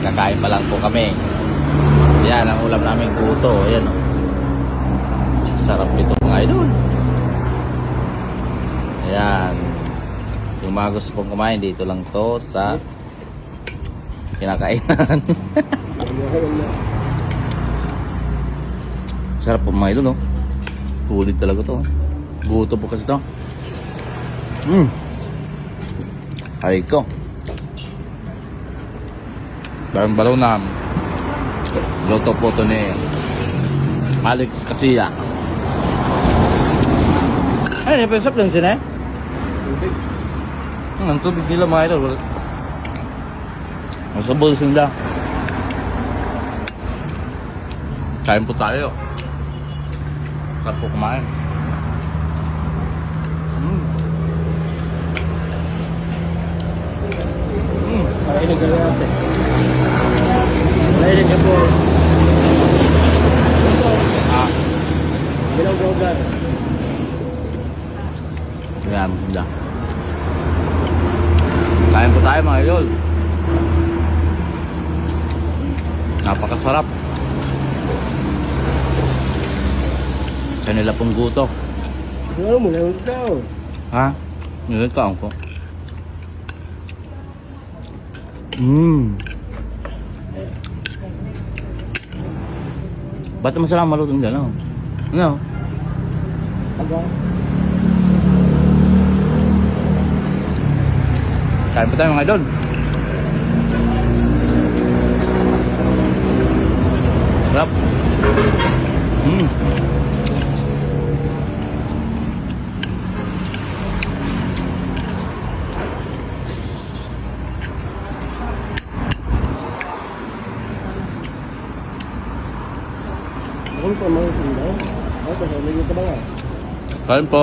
Kakain pa lang po kami. Yan ang ulam namin, guto. Ayan o. Sarap nito mga idol. Ayan. Yung mga gusto pong kumain, dito lang to sa kinakainan. Sarap po mga idol, no? Sulit talaga to. Guto po kasi to. Ay ko. Barang balaw na luto po to ni Alex Casilla. Ay, napasap lang siya na eh. Ang tubig nila mga idol. Masabol sila. Kain po tayo. Sarap po kumain. Ay, nagagawa natin. Ay, nagagawa. Bilang vlogger. Ayan sila. Kain po tayo mga idol. Napakasarap. Kanila pong guto. Ano mo, naman ikaw. Ha? Nilagkaan ko. Ba't masarap malutong dyan? Ano? Aga. Kain po tayo mga idol. Sarap. Ako pa mga sindaw. Ako pa, nalagyan ka ba nga? Kain po.